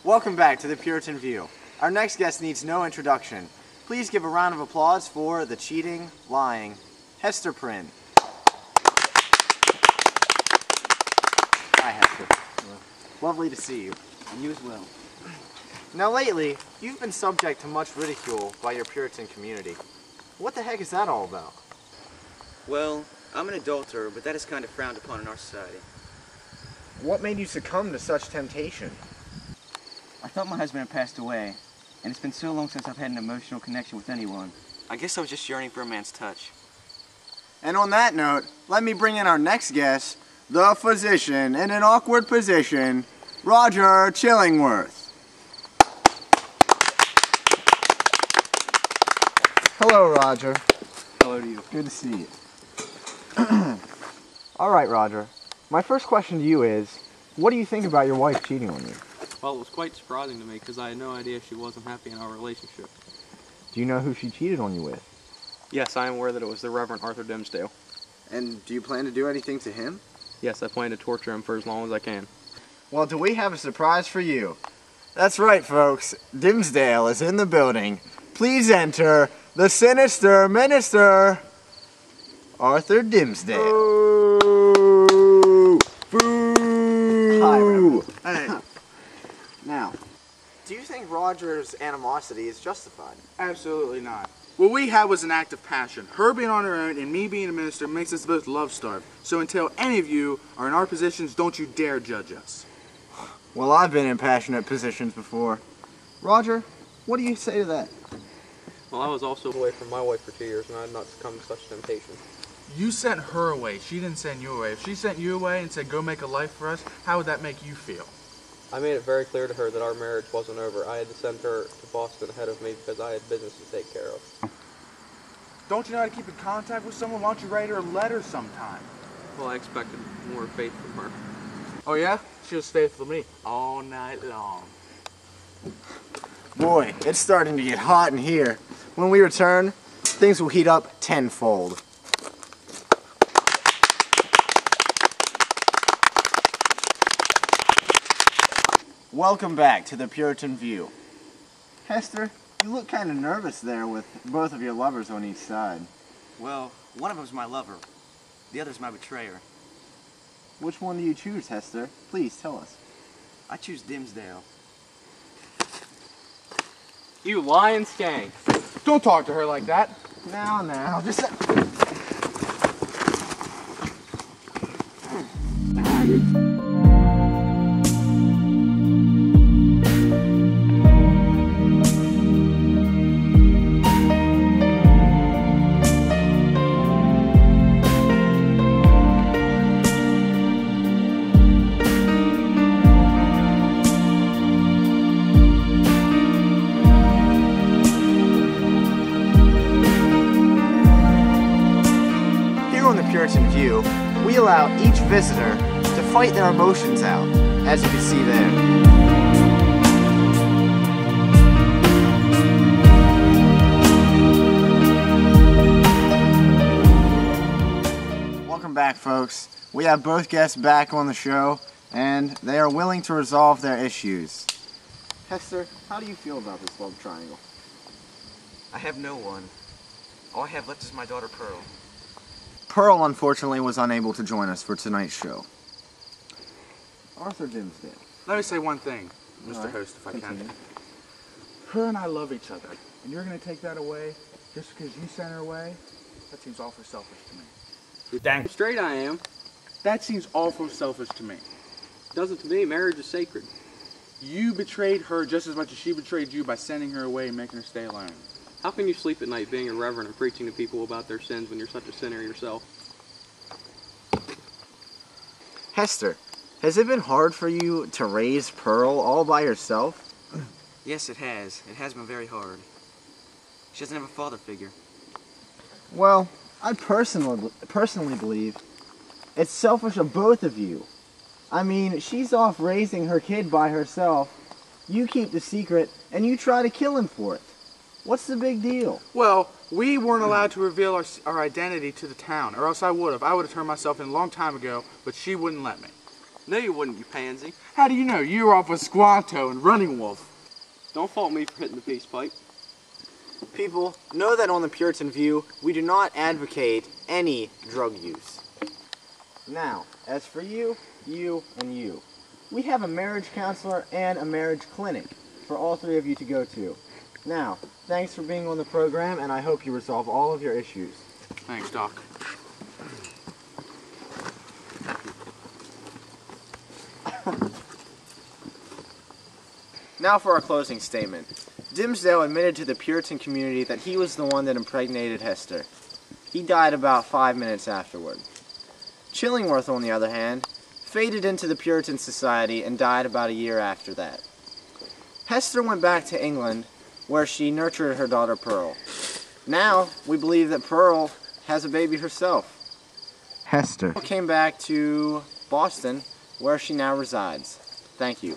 Welcome back to the Puritan View. Our next guest needs no introduction. Please give a round of applause for the cheating, lying, Hester Prynne. Hi, Hester. Hello. Lovely to see you. And you as well. Now lately, you've been subject to much ridicule by your Puritan community. What the heck is that all about? Well, I'm an adulterer, but that is kind of frowned upon in our society. What made you succumb to such temptation? I thought my husband had passed away, and it's been so long since I've had an emotional connection with anyone. I guess I was just yearning for a man's touch. And on that note, let me bring in our next guest, the physician in an awkward position, Roger Chillingworth. Hello, Roger. Hello to you. Good to see you. All right, Roger. My first question to you is, what do you think about your wife cheating on you? Well, it was quite surprising to me because I had no idea she wasn't happy in our relationship. Do you know who she cheated on you with? Yes, I am aware that it was the Reverend Arthur Dimsdale. And do you plan to do anything to him? Yes, I plan to torture him for as long as I can. Well, do we have a surprise for you? That's right, folks. Dimsdale is in the building. Please enter the sinister minister, Arthur Dimsdale. Boo! Boo! Hi, Reverend. Hey. Now, Do you think Roger's animosity is justified? absolutely not. What we had was an act of passion. Her being on her own and me being a minister makes us both love-starved. So until any of you are in our positions, don't you dare judge us. Well, I've been in passionate positions before. Roger, what do you say to that? Well, I was also away from my wife for 2 years and I had not succumbed to such temptation. You sent her away. She didn't send you away. If she sent you away and said, go make a life for us, how would that make you feel? I made it very clear to her that our marriage wasn't over. I had to send her to Boston ahead of me because I had business to take care of. Don't you know how to keep in contact with someone? Why don't you write her a letter sometime? Well, I expected more faith from her. Oh yeah? She was faithful to me all night long. Boy, it's starting to get hot in here. When we return, things will heat up tenfold. Welcome back to the Puritan View. Hester, you look kind of nervous there with both of your lovers on each side. Well, one of them's my lover. The other's my betrayer. Which one do you choose, Hester? Please tell us. I choose Dimsdale. You lying skank! Don't talk to her like that. Now, just... Puritan View, we allow each visitor to fight their emotions out, as you can see there. Welcome back, folks. We have both guests back on the show, and they are willing to resolve their issues. Hester, how do you feel about this love triangle? I have no one. All I have left is my daughter Pearl. Pearl, unfortunately, was unable to join us for tonight's show. Arthur Dimsdale. Let me say one thing, Mr. All right. Host, if I Continue. can. Her and I love each other, and you're going to take that away just because you sent her away? That seems awful selfish to me. Dang straight I am. That seems awful selfish to me. Doesn't to me, marriage is sacred. You betrayed her just as much as she betrayed you by sending her away and making her stay alone. How can you sleep at night being a reverend and preaching to people about their sins when you're such a sinner yourself? Hester, has it been hard for you to raise Pearl all by yourself? Yes, it has. It has been very hard. She doesn't have a father figure. Well, I personally believe it's selfish of both of you. I mean, she's off raising her kid by herself. You keep the secret, and you try to kill him for it. What's the big deal? Well, we weren't allowed to reveal our identity to the town, or else I would have. I would have turned myself in a long time ago, but she wouldn't let me. No, you wouldn't, you pansy. How do you know? You were off with Squanto and Running Wolf. Don't fault me for hitting the peace pipe. People, know that on the Puritan View, we do not advocate any drug use. Now, as for you, and you, we have a marriage counselor and a marriage clinic for all three of you to go to. Now, thanks for being on the program, and I hope you resolve all of your issues. Thanks, Doc. Now for our closing statement. Dimsdale admitted to the Puritan community that he was the one that impregnated Hester. He died about 5 minutes afterward. Chillingworth, on the other hand, faded into the Puritan society and died about a year after that. Hester went back to England, where she nurtured her daughter Pearl. Now, we believe that Pearl has a baby herself. Hester came back to Boston, where she now resides. Thank you.